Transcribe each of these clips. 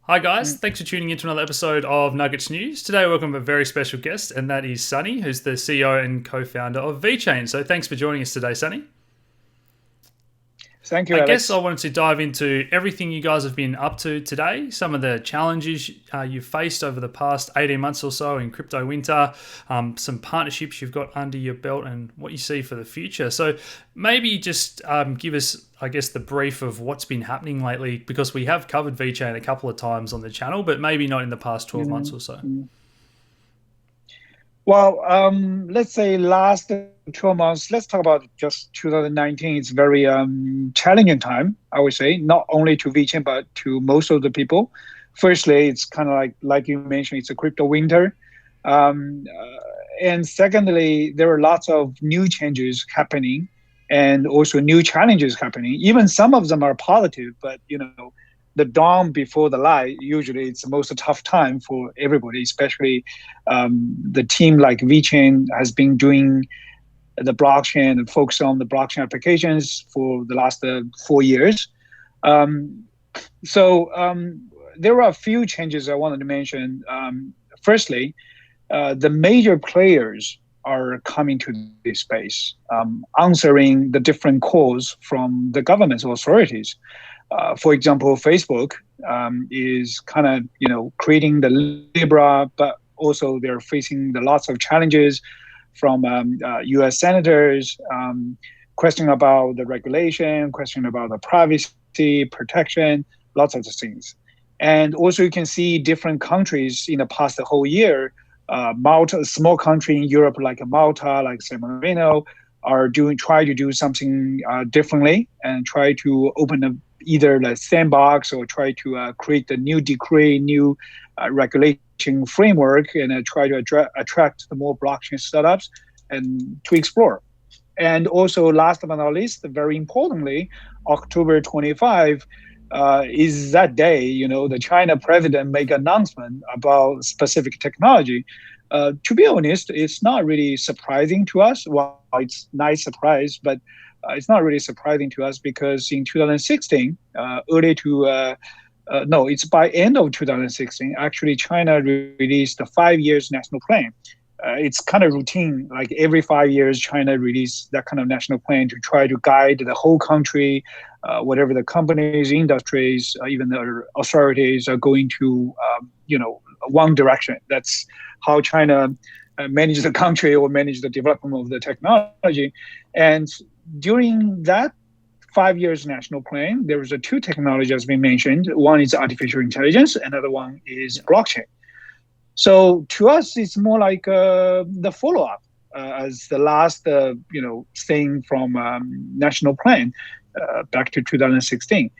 Hi guys, thanks for tuning in to another episode of Nuggets News. Today we welcome a very special guest, and that is Sunny, who's the CEO and co-founder of Vechain. So thanks for joining us today, Sunny. Thank you, I guess I Alex. wanted to dive into everything you guys have been up to today, some of the challenges you've faced over the past 18 months or so in crypto winter, some partnerships you've got under your belt, and what you see for the future. So maybe just give us, I guess, the brief of what's been happening lately, because we have covered VeChain a couple of times on the channel, but maybe not in the past 12 months Mm, or so. mm. Well, let's say last 12 months, let's talk about just 2019. It's very challenging time, I would say, not only to VChain, but to most of the people. Firstly, it's kind of like you mentioned, it's a crypto winter. Um, uh, and secondly, there are lots of new changes happening and also new challenges happening. Even some of them are positive, but the dawn before the light, usually it's the most tough time for everybody, especially the team like VChain has been doing the blockchain and focus on the blockchain applications for the last 4 years. Um, so there are a few changes I wanted to mention. Firstly, the major players are coming to this space, answering the different calls from the government's authorities. For example, Facebook is kind of creating the Libra, but also they're facing the lots of challenges from U.S. senators, questioning about the regulation, questioning about the privacy protection, lots of things. And also, you can see different countries in the past whole year. Malta, a small country in Europe like Malta, like San Marino, are try to do something differently and try to open a either the sandbox or try to create a new decree, new regulation framework, and try to attract the more blockchain startups and to explore. And also, last but not least, very importantly, October 25 is that day, the China president make announcement about specific technology. To be honest, it's not really surprising to us. Well, it's nice surprise, but it's not really surprising to us because in 2016, no, it's by end of 2016, actually China released a 5 years national plan. It's kind of routine, like every 5 years, China release that kind of national plan to try to guide the whole country, whatever the companies, industries, even the authorities are going to, one direction. That's how China manage the country or manage the development of the technology. And during that 5 years national plan, there was a two technologies we mentioned. One is artificial intelligence, another one is Yeah. blockchain. So to us, it's more like the follow-up as the last, thing from national plan back to 2016.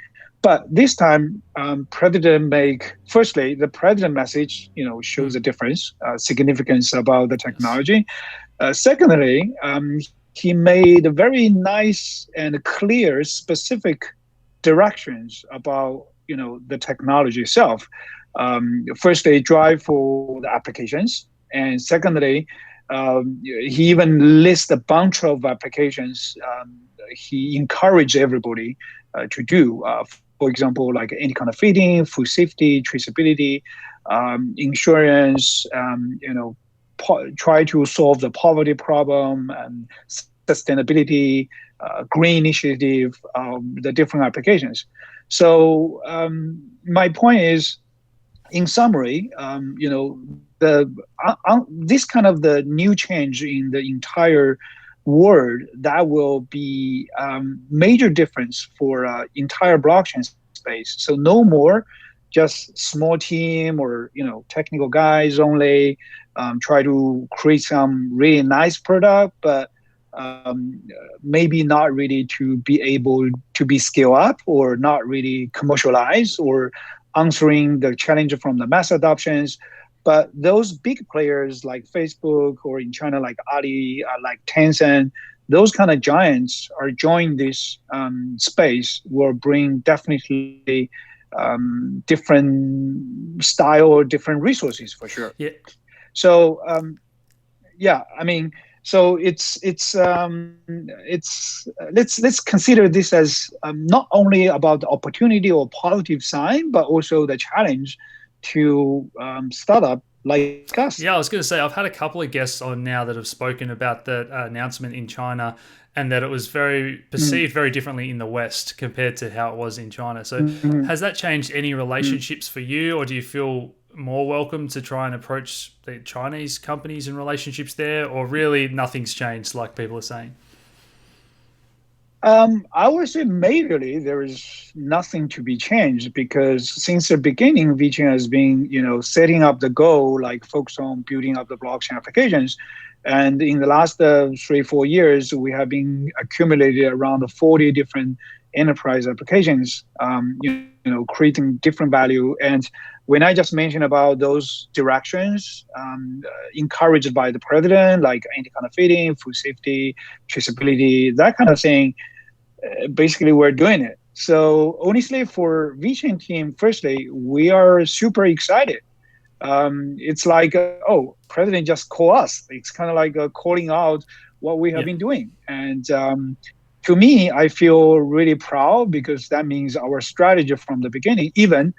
But this time, President make firstly the President message, shows Mm. a difference, significance about the Yes. technology. Secondly, he made very nice and clear, specific directions about the technology itself. First, they drive for the applications, and secondly, he even lists a bunch of applications. He encouraged everybody to do. For example, like any kind of feeding, food safety, traceability, insurance, try to solve the poverty problem and sustainability, green initiative, the different applications. So my point is, in summary, the this kind of the new change in the entire world that will be major difference for entire blockchain space. So no more just small team or technical guys only try to create some really nice product, but um, maybe not really to be able to be scale up or not really commercialized or answering the challenge from the mass adoptions. But those big players like Facebook or in China like Ali, like Tencent, those kind of giants are joining this space will bring definitely different style, different resources for sure. Yeah. So yeah, I mean, So let's consider this as not only about the opportunity or positive sign, but also the challenge to startup like us. Yeah, I was going to say, I've had a couple of guests on now that have spoken about the announcement in China and that it was very perceived very differently in the West compared to how it was in China. So, Mm-hmm. has that changed any relationships for you, or do you feel more welcome to try and approach the Chinese companies and relationships there, or really nothing's changed, like people are saying? I would say majorly there is nothing to be changed because since the beginning, Vechain has been, setting up the goal, like focus on building up the blockchain applications. And in the last 3, 4 years, we have been accumulated around 40 different enterprise applications, creating different value. And when I just mentioned about those directions, encouraged by the president, like anti-counterfeiting, food safety, traceability, that kind of thing, basically we're doing it. So honestly, for Vechain team, firstly, we are super excited. It's like, oh, president just call us. It's kind of like calling out what we have Yeah. been doing. And to me, I feel really proud because that means our strategy from the beginning, even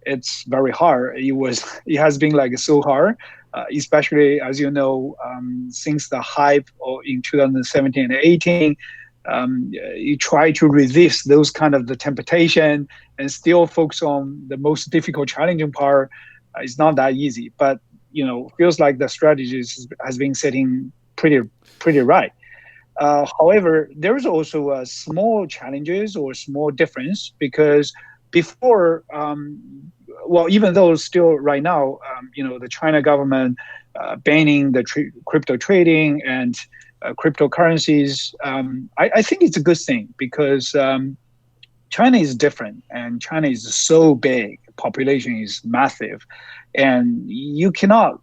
it's very hard. It has been like so hard, especially as you know, since the hype in 2017 and 18, you try to resist those kind of the temptation and still focus on the most difficult, challenging part. It's not that easy, but feels like the strategies has been setting pretty right. However, there is also small challenges or small difference because before, well, even though still right now, the China government banning the crypto trading and cryptocurrencies, I think it's a good thing because China is different and China is so big, population is massive, and you cannot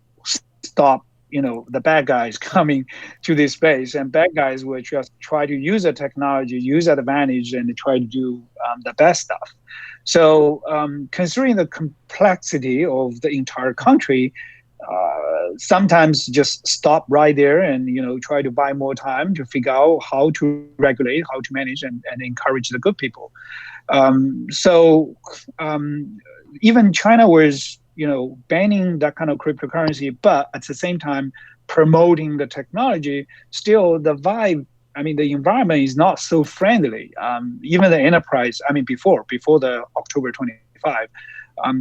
stop the bad guys coming to this space, and bad guys will just try to use the technology, use that advantage, and try to do the best stuff. So considering the complexity of the entire country, sometimes just stop right there and try to buy more time to figure out how to regulate, how to manage, and encourage the good people. So even China was banning that kind of cryptocurrency, but at the same time promoting the technology. Still, the vibe, I mean, the environment is not so friendly. Even the enterprise, I mean, before the October 25,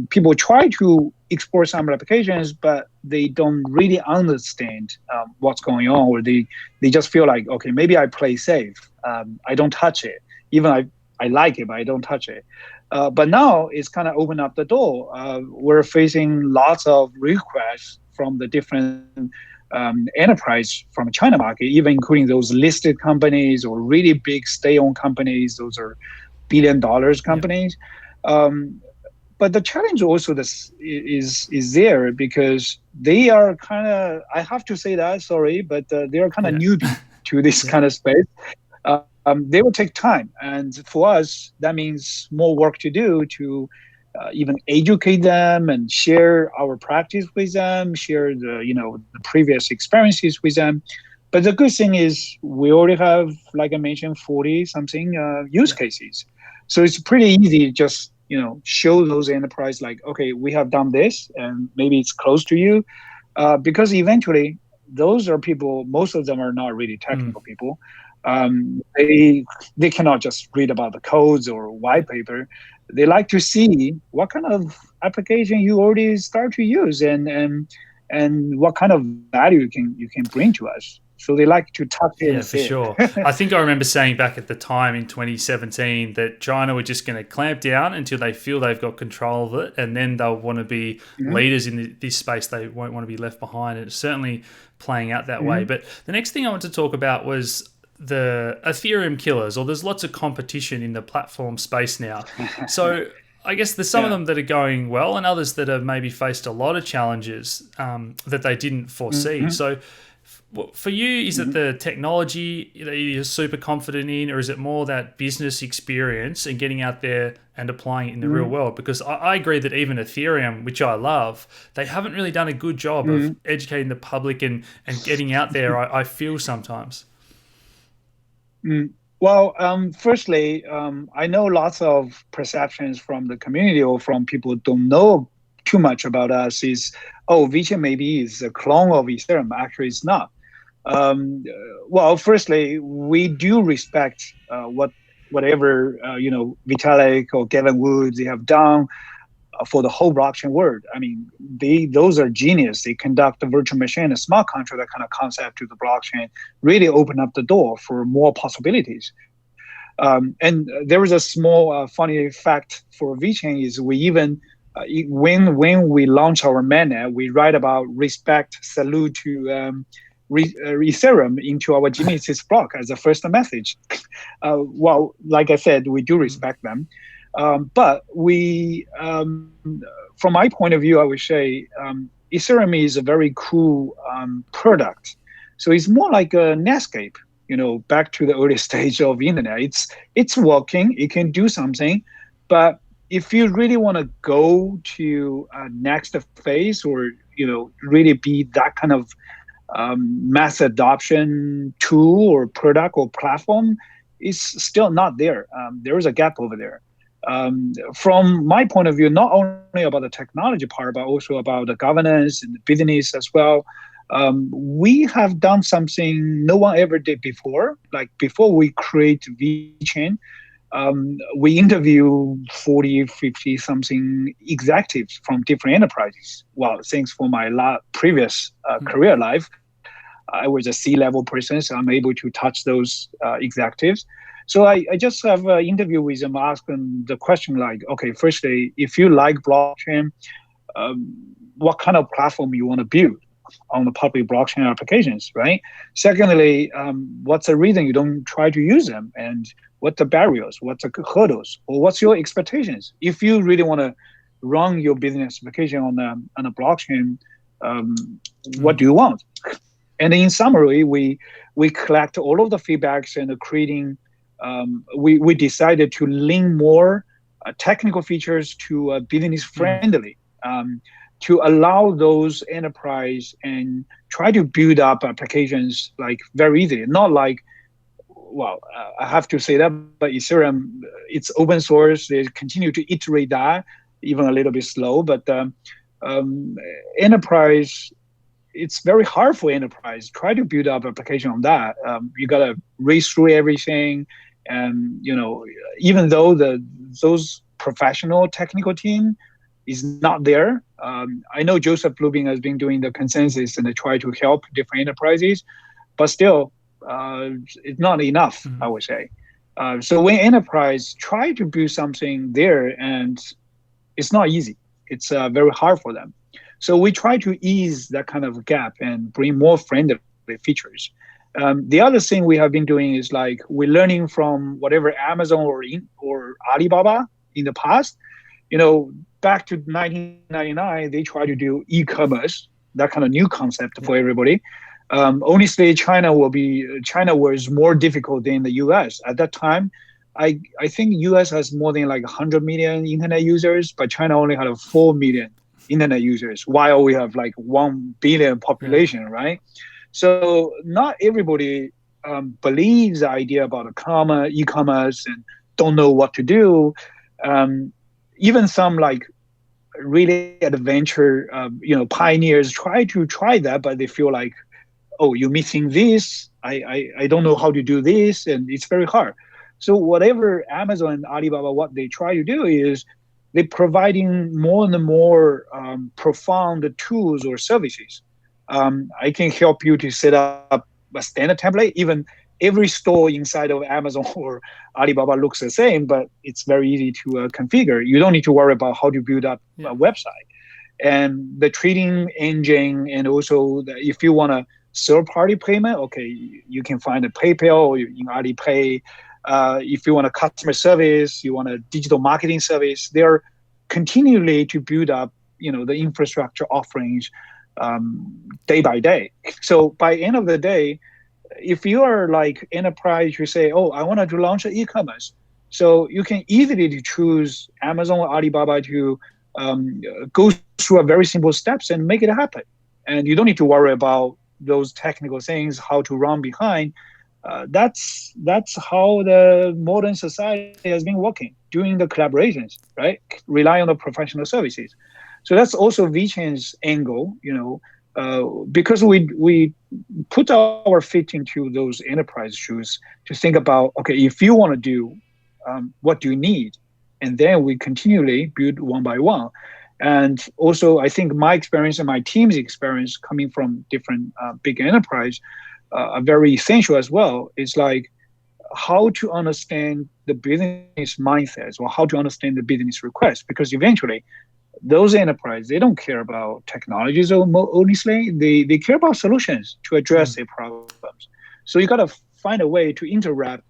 people try to explore some applications, but they don't really understand what's going on, or they just feel like, okay, maybe I play safe. I don't touch it. Even I like it, but I don't touch it. But now it's kind of opened up the door. We're facing lots of requests from the different enterprise from China market, even including those listed companies or really big stay-on companies. Those are $1 billion Yeah. companies. But the challenge also is there because they are kind of, I have to say that, sorry, but they are kind of Yeah. newbie to this Yeah. kind of space. They will take time, and for us, that means more work to do to even educate them and share our practice with them, share the previous experiences with them. But the good thing is we already have, like I mentioned, 40 something use Yeah. cases, so it's pretty easy to just show those enterprise like, okay, we have done this, and maybe it's close to you, because eventually those are people. Most of them are not really Mm. technical people. They cannot just read about the codes or white paper. They like to see what kind of application you already start to use, and what kind of value you can bring to us. So they like to touch it Yeah, and for see sure. it. I think I remember saying back at the time in 2017 that China were just going to clamp down until they feel they've got control of it, and then they'll want to be Mhm, leaders in this space. They won't want to be left behind. And it's certainly playing out that way. mhm, But the next thing I want to talk about was the Ethereum killers, or there's lots of competition in the platform space now. So I guess there's some of yeah. them that are going well, and others that have maybe faced a lot of challenges that they didn't foresee. Mhm. So For you, is it Mhm. the technology that you're super confident in, or is it more that business experience and getting out there and applying it in the real Mhm. world? Because I agree that even Ethereum, which I love, they haven't really done a good job of Mhm. educating the public and getting out there, I feel sometimes. Mm. Well, firstly, I know lots of perceptions from the community or from people who don't know too much about us is, oh, Vicha maybe is a clone of Ethereum. Actually, it's not. Well, firstly, we do respect whatever Vitalik or Gavin Woods they have done for the whole blockchain world. I mean, those are genius. They conduct the virtual machine, a smart contract, that kind of concept to the blockchain, really open up the door for more possibilities. And there is a small funny fact for VeChain is we even when we launch our mainnet, we write about respect, salute to Ethereum into our Genesis block as a first message. Well, like I said, we do Mm, respect them, but from my point of view, I would say Ethereum is a very cool product. So it's more like a Netscape, back to the early stage of internet. It's working, it can do something, but if you really want to go to a next phase or really be that kind of mass adoption tool or product or platform, is still not there. There is a gap over there. From my point of view, not only about the technology part, but also about the governance and the business as well. We have done something no one ever did before. Like before we create VChain, we interview 40, 50 something executives from different enterprises. Well, thanks for my previous mm, career life, I was a C-level person, so I'm able to touch those executives. So I just have an interview with them, ask them the question like, okay, firstly, if you like blockchain, what kind of platform you want to build on the public blockchain applications, right? Secondly, what's the reason you don't try to use them, and what the barriers, what's the hurdles, or what's your expectations? If you really want to run your business application on a blockchain, um, what mm, do you want? And in summary, we collect all of the feedbacks and creating. We decided to lean more technical features to business mm. friendly, to allow those enterprise and try to build up applications like very easy, not like, well, I have to say that, but Ethereum, it's open source. They continue to iterate that, even a little bit slow, but um, enterprise, it's very hard for enterprise try to build up application on that. You got to race through everything, and even though those professional technical team is not there. I know Joseph Lubin has been doing the consensus and they try to help different enterprises, but still, it's not enough, I would say. So when enterprise try to build something there, and it's not easy, it's very hard for them. So we try to ease that kind of gap and bring more friendly features. The other thing we have been doing is like we're learning from whatever Amazon or Alibaba in the past. Back to 1999, they tried to do e-commerce, that kind of new concept Yeah. for everybody. Honestly, China was more difficult than the US at that time. I think US has more than like 100 million internet users, but China only had 4 million internet users, while we have like 1 billion Yeah. population, right? So not everybody believes the idea about e-commerce and don't know what to do. Um, Even some like really adventure, pioneers try that, but they feel like, oh, you're missing this. I don't know how to do this, and it's very hard. So whatever Amazon and Alibaba, what they try to do is they're providing more and more profound tools or services. I can help you to set up a standard template. Even every store inside of Amazon or Alibaba looks the same, but it's very easy to configure. You don't need to worry about how to build up Yeah. a website. And the trading engine, and also if you want a third-party payment, okay, you can find a PayPal or in Alipay. If you want a customer service, you want a digital marketing service, they're continually to build up, the infrastructure offerings day by day. So by end of the day, if you are like enterprise, you say, oh, I wanted to launch an e-commerce. So you can easily choose Amazon or Alibaba to go through a very simple steps and make it happen. And you don't need to worry about those technical things, how to run behind. That's how the modern society has been working, doing the collaborations, right? Rely on the professional services. So that's also Vechain's angle, because we put our feet into those enterprise shoes to think about, okay, if you want to do, what do you need? And then we continually build one by one. And also, I think my experience and my team's experience coming from different big enterprise are very essential as well. It's like how to understand the business mindsets or how to understand the business requests, because eventually those enterprises, they don't care about technologies honestly, they care about solutions to address their problems. So you got to find a way to interpret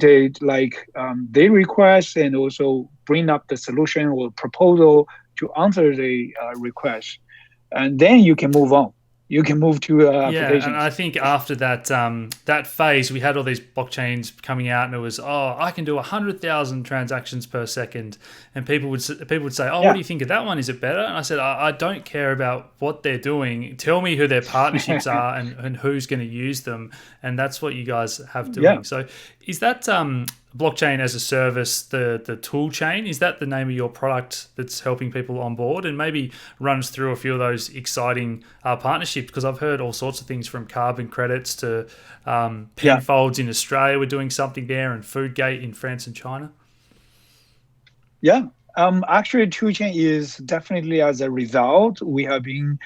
it like their request and also bring up the solution or proposal to answer the request. And then you can move on. You can move to Yeah, and applications. I think after that phase, we had all these blockchains coming out, and it was, oh, I can do 100,000 transactions per second, and people would say, oh, what do you think of that one? Is it better? And I said, I don't care about what they're doing. Tell me who their partnerships are and who's going to use them, and that's what you guys have doing. Yeah. So, is that blockchain as a service, the tool chain, is that the name of your product that's helping people on board? And maybe runs through a few of those exciting partnerships, because I've heard all sorts of things from carbon credits to Penfolds in Australia. We're doing something there, and Foodgate in France and China. Yeah. Actually, toolchain is definitely as a result. We have been,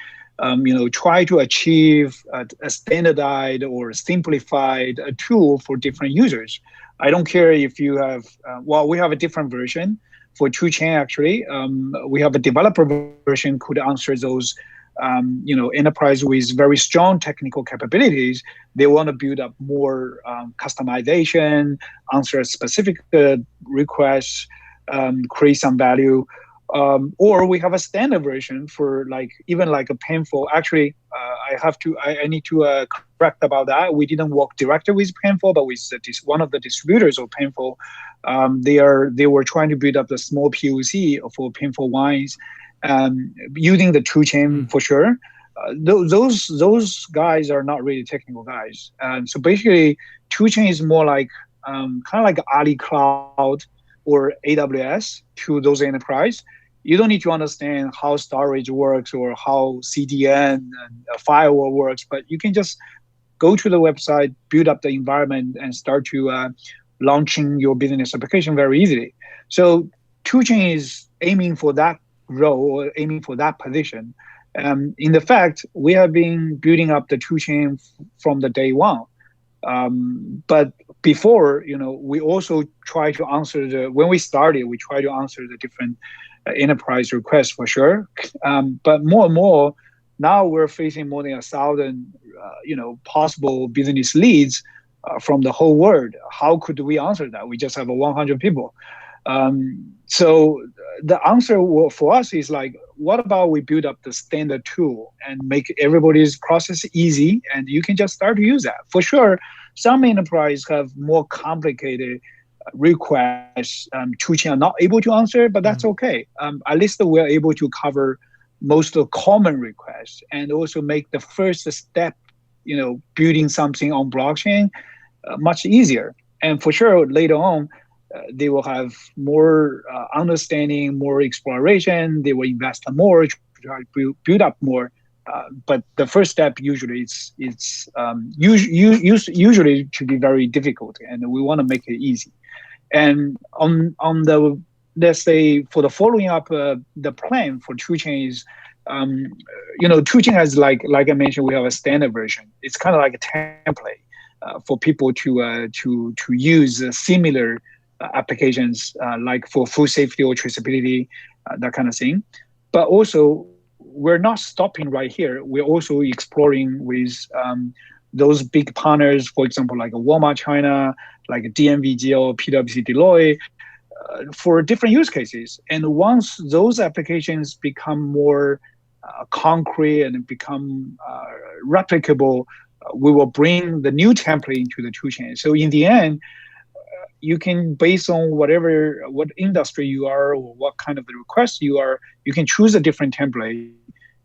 try to achieve a standardized or simplified tool for different users. I don't care if you have, we have a different version for toolchain actually. We have a developer version could answer those, enterprise with very strong technical capabilities. They want to build up more customization, answer a specific requests, create some value. Or we have a standard version for even like a Penfold. Actually, I need to correct about that. We didn't work directly with Penfold, but with one of the distributors of Penfold. They were trying to build up the small POC for Penfold wines, using the toolchain for sure. Those guys are not really technical guys, and so basically, toolchain is more like kind of like Ali Cloud or AWS to those enterprise. You don't need to understand how storage works or how CDN and a firewall works, but you can just go to the website, build up the environment, and start to launching your business application very easily. So toolchain is aiming for that role or aiming for that position. In the fact, we have been building up the toolchain from the day one. But before, we also try to answer when we started, we try to answer the different enterprise requests for sure. But more and more, now we're facing more than 1,000, possible business leads from the whole world. How could we answer that? We just have 100 people. So the answer for us is like, what about we build up the standard tool and make everybody's process easy, and you can just start to use that. For sure, some enterprise have more complicated requests, toolchain are not able to answer, but that's okay. At least we're able to cover most of the common requests and also make the first step, building something on blockchain much easier. And for sure, later on, they will have more understanding, more exploration. They will invest more to try to build up more. But the first step usually it's usually to be very difficult, and we want to make it easy. And on the, let's say, for the following up the plan for toolchain is, toolchain has like I mentioned, we have a standard version. It's kind of like a template for people to use similar applications like for food safety or traceability, that kind of thing. But also, we're not stopping right here. We're also exploring with those big partners, for example, like Walmart China, like DNVGL, PwC, Deloitte, for different use cases. And once those applications become more concrete and become replicable, we will bring the new template into the toolchain. So in the end, you can, based on what industry you are or what kind of the request you are, you can choose a different template,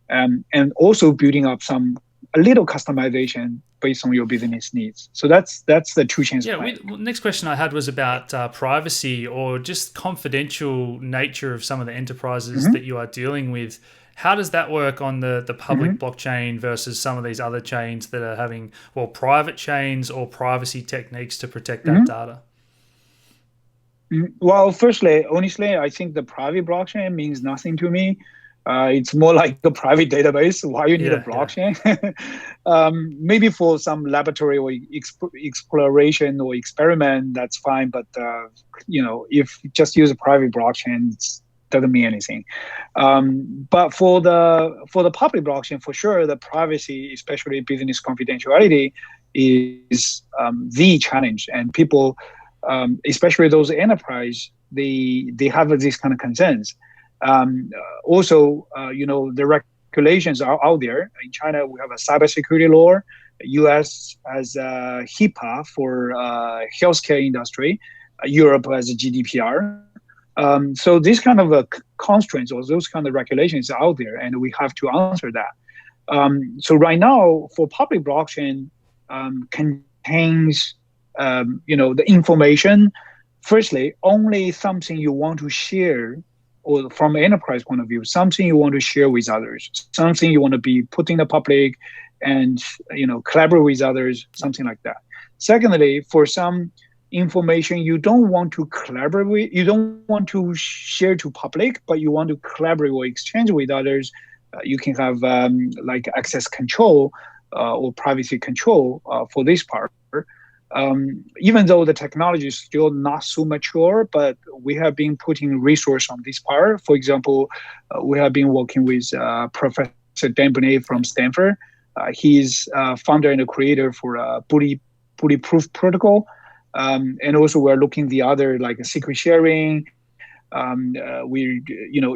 and also building up a little customization based on your business needs. So that's the toolchain's plan. Next question I had was about privacy or just confidential nature of some of the enterprises that you are dealing with. How does that work on the public blockchain versus some of these other chains that are having, private chains or privacy techniques to protect that data? Well, firstly, honestly, I think the private blockchain means nothing to me. It's more like a private database. Why you need a blockchain? Maybe for some laboratory or exploration or experiment, that's fine. But if you just use a private blockchain, it doesn't mean anything. But for the public blockchain, for sure, the privacy, especially business confidentiality, is the challenge, and people, especially those enterprise, they have these kind of concerns. Also, the regulations are out there. In China, we have a cybersecurity law. US has HIPAA for healthcare industry. Europe has a GDPR. So these kind of constraints or those kind of regulations are out there, and we have to answer that. So right now, for public blockchain, contains the information. Firstly, only something you want to share, or from an enterprise point of view, something you want to share with others, something you want to be put in the public and collaborate with others, something like that. Secondly, for some information you don't want to collaborate with, you don't want to share to public, but you want to collaborate or exchange with others, you can have like access control or privacy control for this part. Even though the technology is still not so mature, but we have been putting resource on this part. For example, we have been working with Professor Dan Bonet from Stanford. He's founder and a creator for bulletproof protocol. And also we're looking the other, like secret sharing. We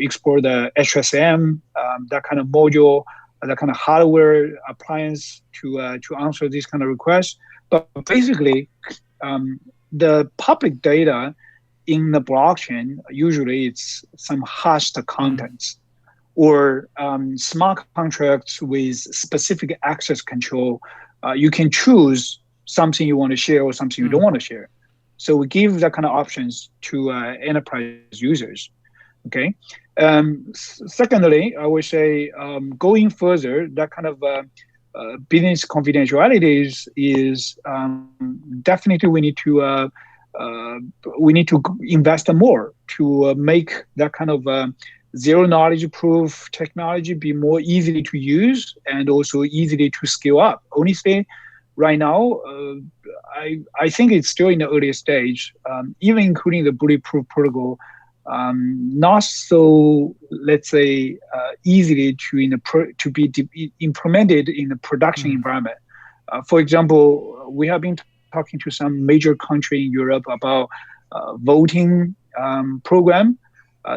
explore the HSM, that kind of module, that kind of hardware appliance to answer this kind of requests. But basically, the public data in the blockchain, usually it's some hashed contents or smart contracts with specific access control. You can choose something you want to share or something you don't want to share. So we give that kind of options to enterprise users. Okay. Secondly, I would say going further, that kind of business confidentiality is definitely we need to invest more to make that kind of zero knowledge proof technology be more easily to use and also easily to scale up. Honestly, right now, I think it's still in the early stage, even including the bulletproof protocol, not so, let's say, easily to be implemented in the production environment. For example, we have been talking to some major country in Europe about voting program.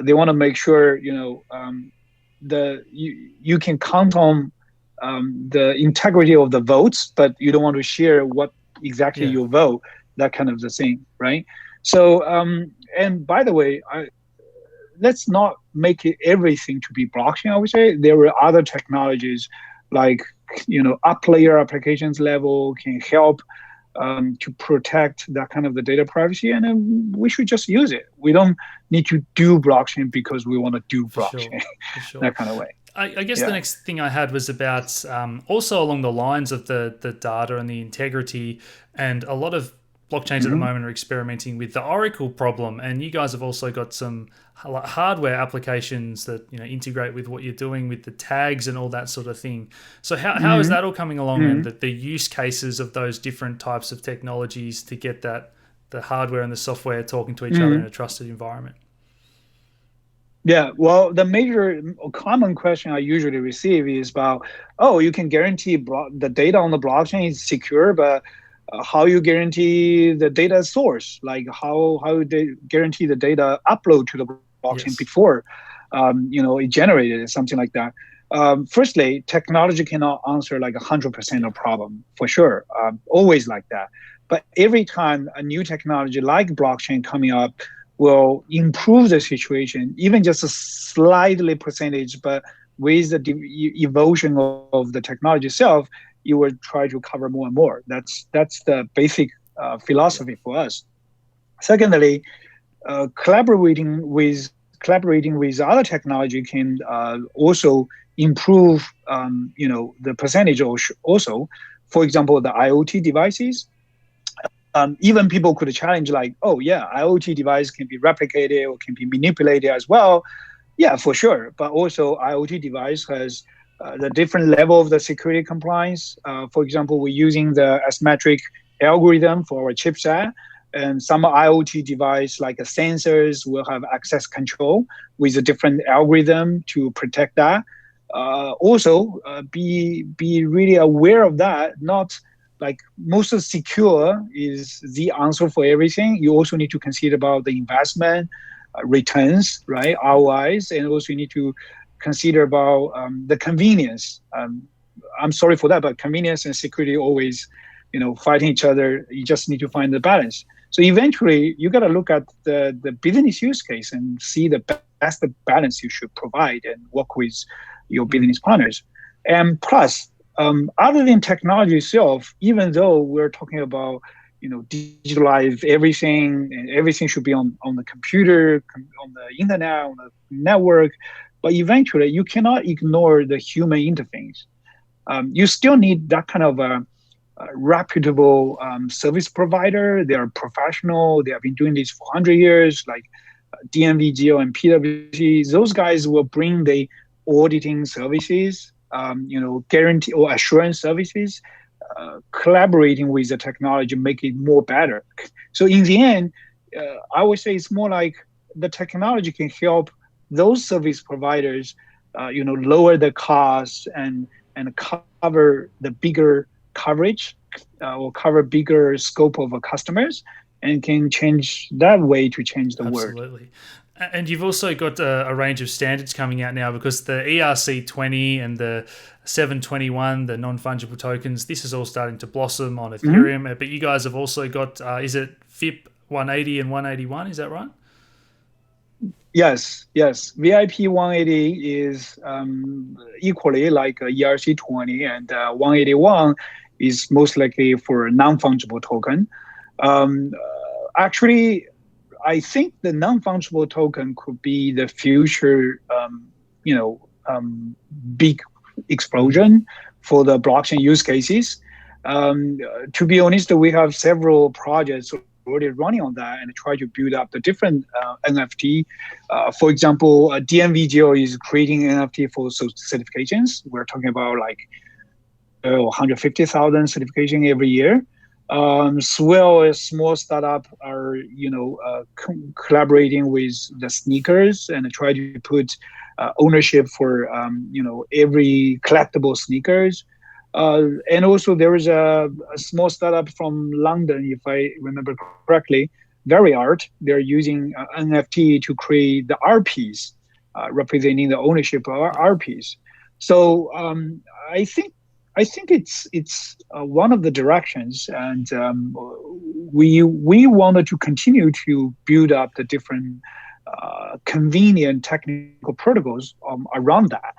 They want to make sure you can count on the integrity of the votes, but you don't want to share what exactly you vote, that kind of the thing, right? So, and by the way, let's not make it everything to be blockchain, I would say. There are other technologies like, up layer applications level can help to protect that kind of the data privacy, and then we should just use it. We don't need to do blockchain because we want to do blockchain, for sure. That kind of way. I guess the next thing I had was about also along the lines of the data and the integrity, and a lot of blockchains at the moment are experimenting with the Oracle problem, and you guys have also got some hardware applications that integrate with what you're doing with the tags and all that sort of thing. So how is that all coming along, and the use cases of those different types of technologies to get the hardware and the software talking to each other in a trusted environment? Yeah, well, the major common question I usually receive is about, you can guarantee the data on the blockchain is secure, but how you guarantee the data source? Like how they guarantee the data upload to the blockchain before, it generated something like that. Firstly, technology cannot answer like 100% of problem for sure. Always like that. But every time a new technology like blockchain coming up will improve the situation, even just a slightly percentage, but with the evolution of the technology itself, you will try to cover more and more. That's the basic philosophy for us. Secondly, collaborating with other technology can also improve the percentage also. For example, the IoT devices. Even people could challenge like, oh yeah, IoT device can be replicated or can be manipulated as well. Yeah, for sure. But also IoT device has the different level of the security compliance. For example, we're using the asymmetric algorithm for our chipset, and some IoT device like sensors will have access control with a different algorithm to protect that. Also, be really aware of that. Not like most secure is the answer for everything. You also need to consider about the investment returns, right? ROIs, and also you need to consider about the convenience. I'm sorry for that, but convenience and security always, fighting each other. You just need to find the balance. So eventually, you got to look at the business use case and see that's the balance you should provide and work with your business partners. And plus, other than technology itself, even though we're talking about digitalize everything, and everything should be on the computer, on the internet, on the network, but eventually you cannot ignore the human interface. You still need that kind of a reputable service provider. They are professional. They have been doing this for 100 years, like DNV, and PwC. Those guys will bring the auditing services, guarantee or assurance services, collaborating with the technology, make it more better. So in the end, I would say it's more like the technology can help those service providers, lower the costs and cover the bigger coverage or cover bigger scope of customers, and can change that way to change the world. Absolutely. And you've also got a range of standards coming out now, because the ERC20 and the 721, the non-fungible tokens, this is all starting to blossom on Ethereum. But you guys have also got, is it FIP 180 and 181? Is that right? Yes. VIP 180 is equally like ERC20, and 181 is most likely for a non-fungible token. Actually, I think the non-fungible token could be the future, big explosion for the blockchain use cases. To be honest, we have several projects already running on that and try to build up the different NFT. For example, DNVGO is creating NFT for certifications. We're talking about like 150,000 certification every year. Swell, a small startup, are collaborating with the sneakers and try to put ownership for every collectible sneakers. And also there is a small startup from London, if I remember correctly, Very Art. They're using NFT to create the art piece, representing the ownership of our art piece. So I think it's one of the directions, and we wanted to continue to build up the different convenient technical protocols around that.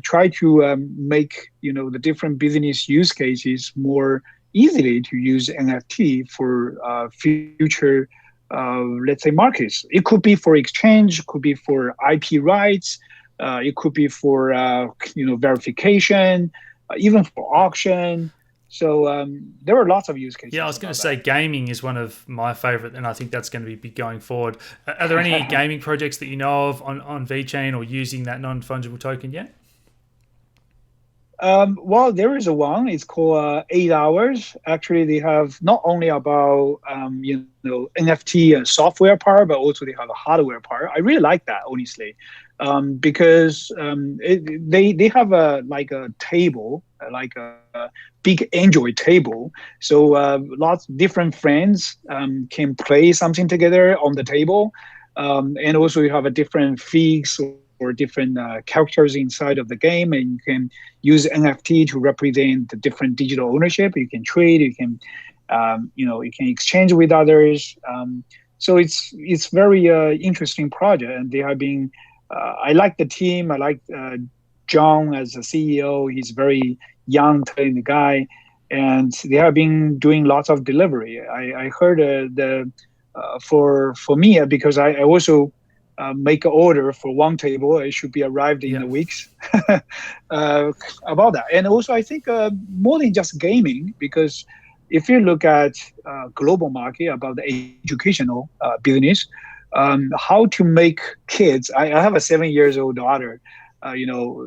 Try to make the different business use cases more easily to use NFT for future, let's say, markets. It could be for exchange, could be for IP rights, it could be for verification. Even for auction. So there are lots of use cases. Yeah, I was going to say gaming is one of my favorite, and I think that's going to be big going forward. Are there any gaming projects that you know of on Vechain or using that non-fungible token yet? Well, there is one. It's called 8 Hours. Actually, they have not only about NFT and software part, but also they have a hardware part. I really like that, honestly, because they have a table, like a big Android table. So lots of different friends can play something together on the table, and also you have a different figs or different characters inside of the game, and you can use NFT to represent the different digital ownership. You can trade, you can, you can exchange with others. So it's very interesting project, and they have been. I like the team. I like John as a CEO. He's very young, talented guy, and they have been doing lots of delivery. I heard for me because I also make an order for one table. It should be arrived in the weeks about that. And also, I think more than just gaming, because if you look at global market about the educational business, how to make kids. I have a 7 years old daughter.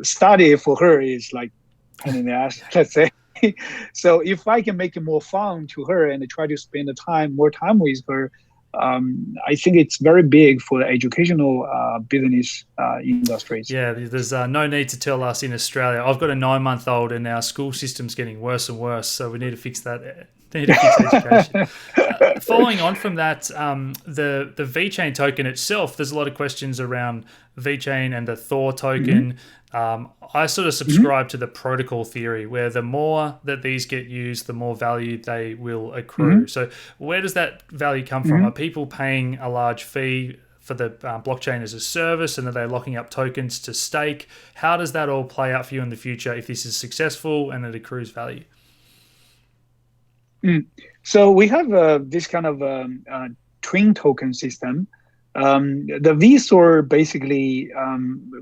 Study for her is like pain in the ass, let's say. So if I can make it more fun to her and try to spend more time with her, I think it's very big for the educational business industries. Yeah, there's no need to tell us in Australia. I've got a 9-month-old and our school system's getting worse and worse, so we need to fix that. Need to fix education. Following on from that, the Vechain token itself, there's a lot of questions around Vechain and the Thor token. I sort of subscribe to the protocol theory, where the more that these get used, the more value they will accrue. So where does that value come from? Are people paying a large fee for the blockchain as a service, and are they locking up tokens to stake? How does that all play out for you in the future if this is successful and it accrues value? So we have this kind of twin token system. The VSOR basically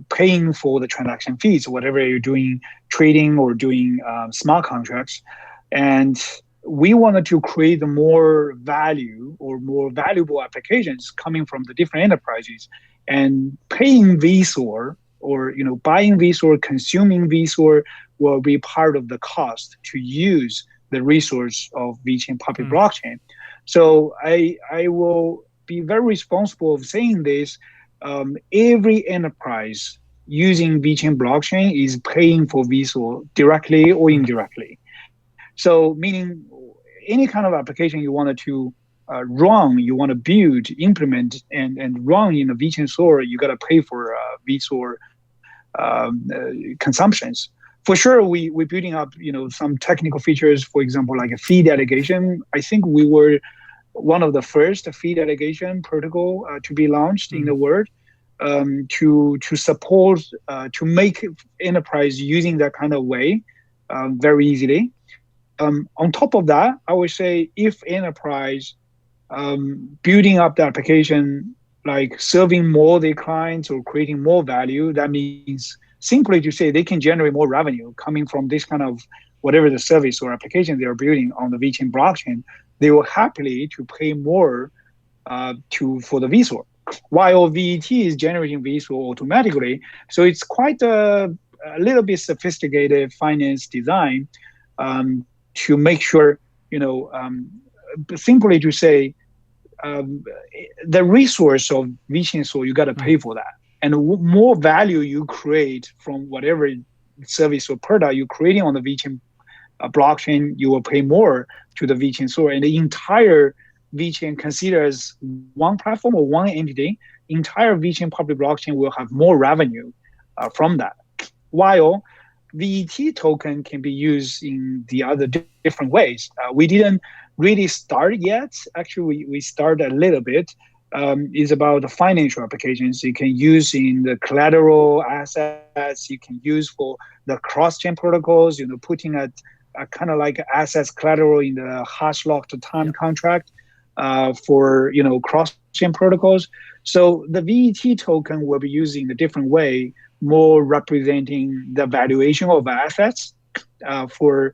paying for the transaction fees, whatever you're doing, trading or doing smart contracts. And we wanted to create more value or more valuable applications coming from the different enterprises, and paying VSOR or buying VSOR, consuming VSOR will be part of the cost to use the resource of Vechain public blockchain. So I will be very responsible of saying this. Every enterprise using Vechain blockchain is paying for VSOR directly or indirectly. So meaning any kind of application you wanted to run, you want to build, implement, and run in a Vechain SOR, you got to pay for VSOR consumptions. For sure, we're building up, some technical features, for example, like a fee delegation. I think we were one of the first fee delegation protocol to be launched in the world, to support, to make enterprise using that kind of way very easily. On top of that, I would say if enterprise building up the application, like serving more their clients or creating more value, that means simply to say they can generate more revenue coming from this kind of whatever the service or application they are building on the Vechain blockchain. They will happily to pay more for the VSOR, while VET is generating VSOR automatically. So it's quite a little bit sophisticated finance design to make sure, simply to say the resource of Vechain SOR, you got to pay for that. And more value you create from whatever service or product you're creating on the Vechain blockchain, you will pay more to the Vechain SOR. And the entire Vechain considered as one platform or one entity, entire Vechain public blockchain will have more revenue from that. While VET token can be used in the other different ways. We didn't really start yet. Actually, we started a little bit. Is about the financial applications you can use in the collateral assets. You can use for the cross-chain protocols. Putting a kind of like assets collateral in the hash locked time contract for cross-chain protocols. So the VET token will be used in a different way, more representing the valuation of assets for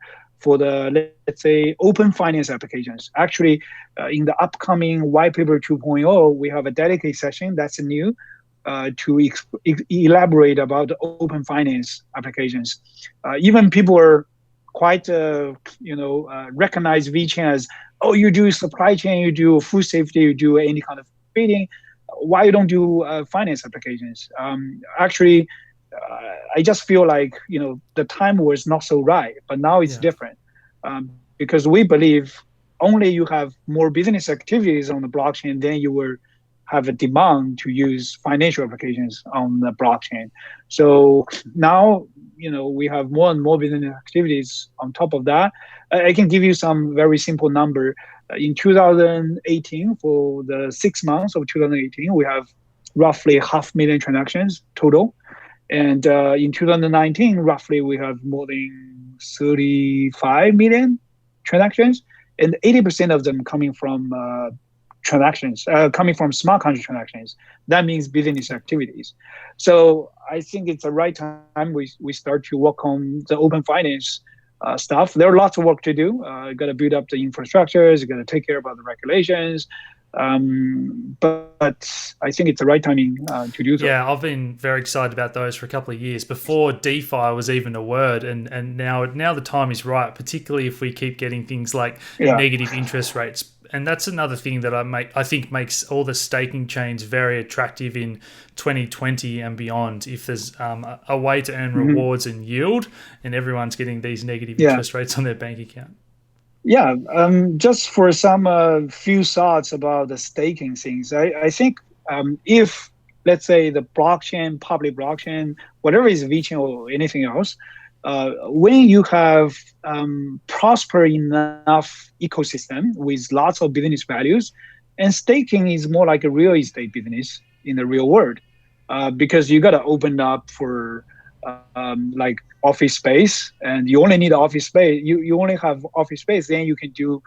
the, let's say, open finance applications. Actually, in the upcoming white paper 2.0, we have a dedicated session that's new to elaborate about the open finance applications. Even people are quite, recognize Vechain as, oh, you do supply chain, you do food safety, you do any kind of trading. Why you don't do finance applications? Actually, I just feel like the time was not so right, but now it's different because we believe only you have more business activities on the blockchain, then you will have a demand to use financial applications on the blockchain. So now, we have more and more business activities on top of that. I can give you some very simple number. In 2018, for the 6 months of 2018, we have roughly 500,000 transactions total. And in 2019, roughly we have more than 35 million transactions, and 80% of them coming from smart contract transactions. That means business activities. So I think it's the right time we start to work on the open finance stuff. There are lots of work to do. You got to build up the infrastructures. You got to take care about the regulations. But I think it's the right timing to do so. Yeah, I've been very excited about those for a couple of years before DeFi was even a word, and now the time is right, particularly if we keep getting things like negative interest rates. And that's another thing that I think makes all the staking chains very attractive in 2020 and beyond. If there's a way to earn rewards and yield, and everyone's getting these negative interest rates on their bank account. Yeah, just for some few thoughts about the staking things. I think if, let's say, the blockchain, public blockchain, whatever is Vechain or anything else, when you have prosper enough ecosystem with lots of business values, and staking is more like a real estate business in the real world, because you got to open up for like office space, and you only need office space. You only have office space, then you can do,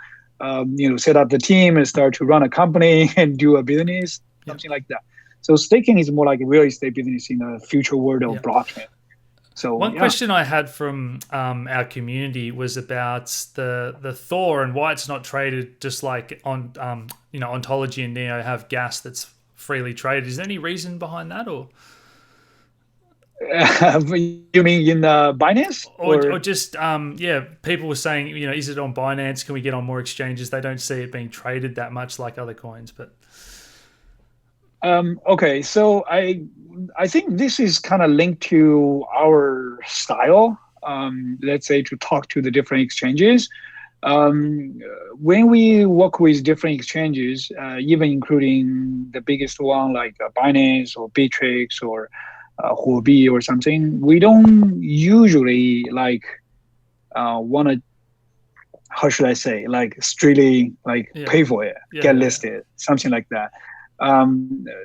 set up the team and start to run a company and do a business, something like that. So staking is more like a real estate business in the future world of blockchain. So one question I had from our community was about the Thor and why it's not traded just like on Ontology and Neo have gas that's freely traded. Is there any reason behind that, or? You mean in Binance? Or just, people were saying, is it on Binance? Can we get on more exchanges? They don't see it being traded that much like other coins. But okay, so I think this is kind of linked to our style, let's say, to talk to the different exchanges. When we work with different exchanges, even including the biggest one like Binance or Bittrex or Huobi or something, we don't usually want to, how should I say, strictly pay for it, get listed, something like that.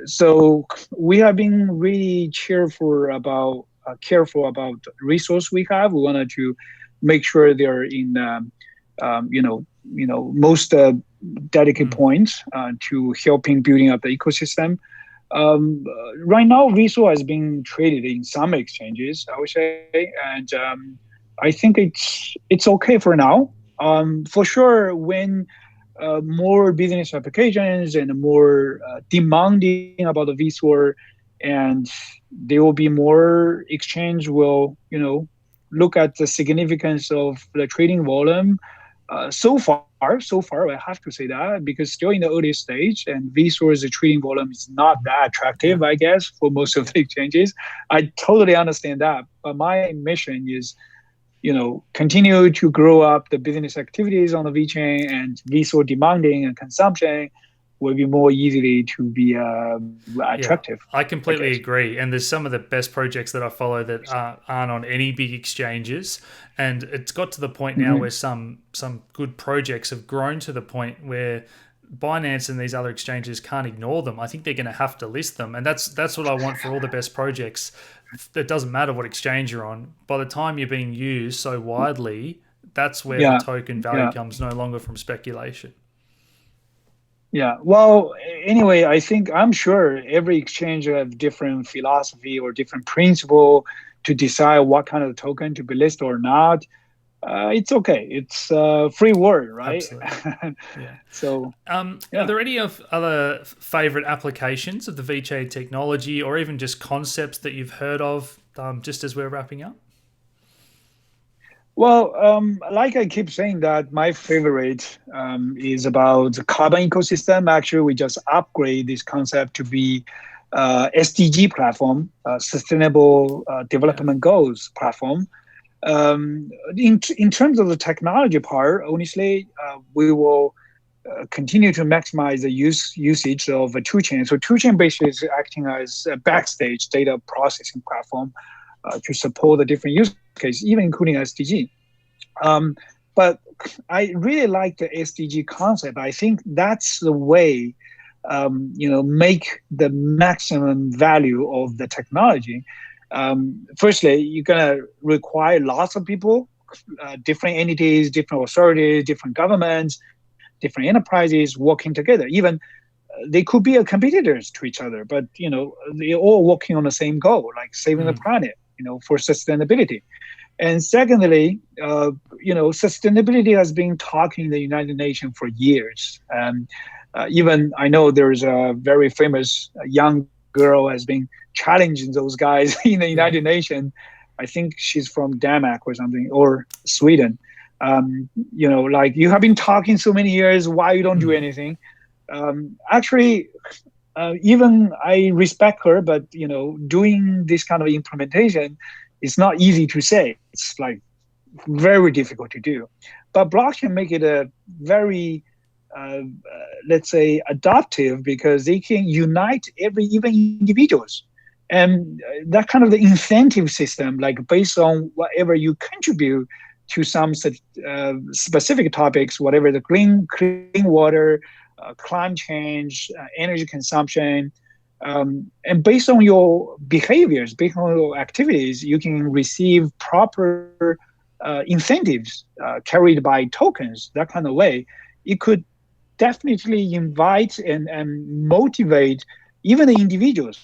So we have been really careful about resource we have. We wanted to make sure they're in most dedicated points to helping building up the ecosystem. Right now, Viso has been traded in some exchanges, I would say, and I think it's okay for now. For sure, when more business applications and more demanding about the Viso, and there will be more exchange will look at the significance of the trading volume. So far, I have to say that, because still in the early stage, and Vsource trading volume is not that attractive, I guess, for most of the exchanges. I totally understand that, but my mission is, continue to grow up the business activities on the VeChain, and Vsource demanding and consumption will be more easily to be attractive. Yeah, I completely agree. And there's some of the best projects that I follow that aren't on any big exchanges. And it's got to the point now where some good projects have grown to the point where Binance and these other exchanges can't ignore them. I think they're going to have to list them. And that's what I want for all the best projects. It doesn't matter what exchange you're on. By the time you're being used so widely, that's where the token value comes, no longer from speculation. Yeah. Well, anyway, I'm sure every exchange will have different philosophy or different principle to decide what kind of token to be listed or not. It's okay. It's free world, right? Absolutely. Yeah. So, are there any other favorite applications of the VeChain technology, or even just concepts that you've heard of, just as we're wrapping up? Well, like I keep saying that my favorite is about the carbon ecosystem. Actually, we just upgrade this concept to be SDG platform, Sustainable Development Goals platform. In terms of the technology part, honestly, we will continue to maximize the usage of a two-chain. So two-chain basically is acting as a backstage data processing platform to support the different use cases, even including SDG. But I really like the SDG concept. I think that's the way, make the maximum value of the technology. Firstly, you're gonna require lots of people, different entities, different authorities, different governments, different enterprises working together. Even they could be competitors to each other, but they're all working on the same goal, like saving the planet, for sustainability. And secondly, sustainability has been talking in the United Nations for years. Even I know there's a very famous young girl has been challenging those guys in the United Nations. I think she's from Denmark or something, or Sweden. Like, you have been talking so many years, why you don't do anything? Actually, even I respect her, but doing this kind of implementation, it's not easy to say. It's like very difficult to do. But blockchain make it a very, let's say, adaptive, because they can unite even individuals. And that kind of the incentive system, like based on whatever you contribute to some specific topics, whatever the clean water, climate change, energy consumption, and based on your behaviors, based on your activities, you can receive proper incentives carried by tokens, that kind of way. It could definitely invite and motivate even the individuals.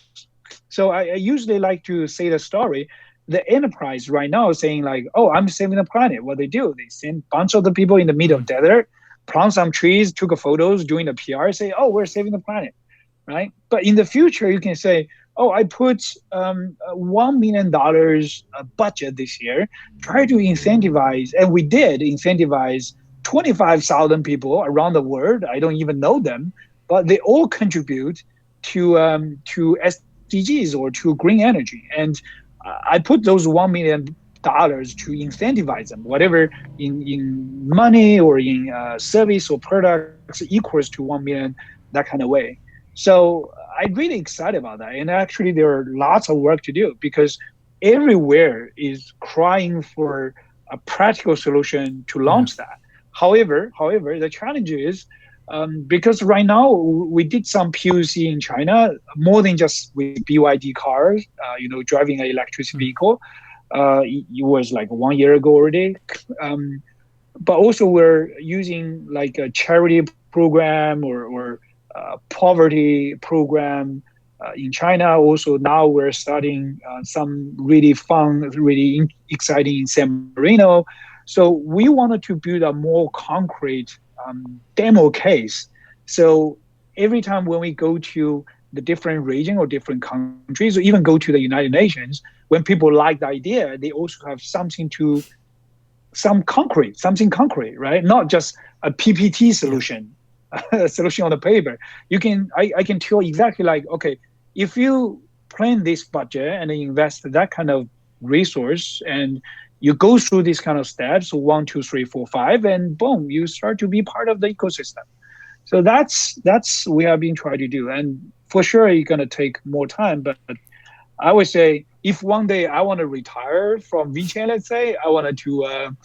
So I usually like to say the story. The enterprise right now is saying like, oh, I'm saving the planet. What they do, they send a bunch of the people in the middle of desert, plant some trees, took a photos, doing the PR, say, oh, we're saving the planet, right? But in the future, you can say, oh, I put $1 million budget this year, try to incentivize, and we did incentivize 25,000 people around the world. I don't even know them, but they all contribute to SDGs or to green energy. And I put those $1 million to incentivize them, whatever in money or in service or products equals to 1 million, that kind of way. So I'm really excited about that. And actually, there are lots of work to do, because everywhere is crying for a practical solution to launch that. However, the challenge is, because right now we did some POC in China, more than just with BYD cars, driving an electric vehicle. It was like 1 year ago already. But also we're using like a charity program or poverty program in China. Also now we're starting some really fun, really exciting in San Marino. So we wanted to build a more concrete demo case. So every time when we go to the different region or different countries, or even go to the United Nations, when people like the idea, they also have something concrete, right? Not just a PPT solution, a solution on the paper. I can tell exactly like, okay, if you plan this budget and invest that kind of resource, and you go through these kind of steps, 1, 2, 3, 4, 5, and boom, you start to be part of the ecosystem. So that's we have been trying to do. And for sure, it's going to take more time. But I would say, if one day I want to retire from Vechain, let's say, I wanted to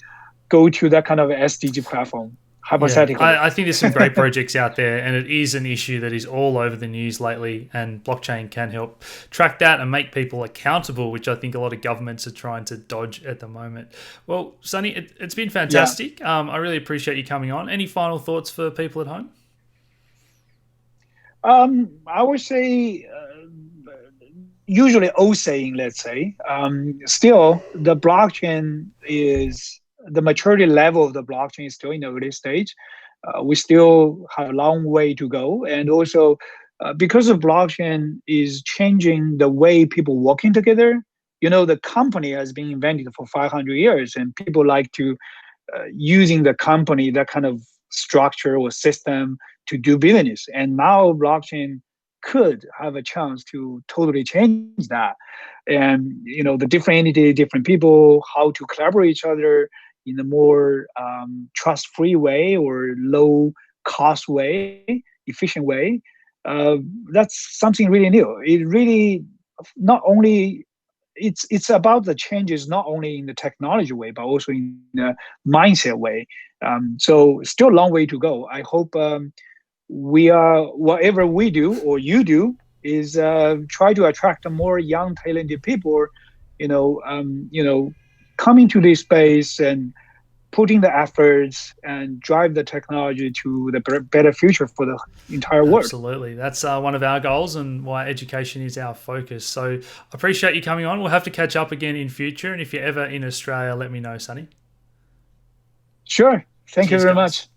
go to that kind of SDG platform. Hypothetically. I think there's some great projects out there, and it is an issue that is all over the news lately, and blockchain can help track that and make people accountable, which I think a lot of governments are trying to dodge at the moment. Well, Sunny, it's been fantastic. Yeah. I really appreciate you coming on. Any final thoughts for people at home? I would say, usually old saying, let's say, still the blockchain is, the maturity level of the blockchain is still in the early stage. We still have a long way to go. And also, because the blockchain is changing the way people working together, the company has been invented for 500 years, and people like to using the company, that kind of structure or system to do business. And now blockchain could have a chance to totally change that. And, the different entities, different people, how to collaborate each other in a more trust-free way or low cost way, efficient way. That's something really new. It really not only it's about the changes not only in the technology way but also in the mindset way. So still a long way to go. I hope we are whatever we do or you do is try to attract more young talented people, coming to this space and putting the efforts and drive the technology to the better future for the entire world. Absolutely. That's one of our goals and why education is our focus. So I appreciate you coming on. We'll have to catch up again in future. And if you're ever in Australia, let me know, Sunny. Sure. Thank you Cheers, very guys. much.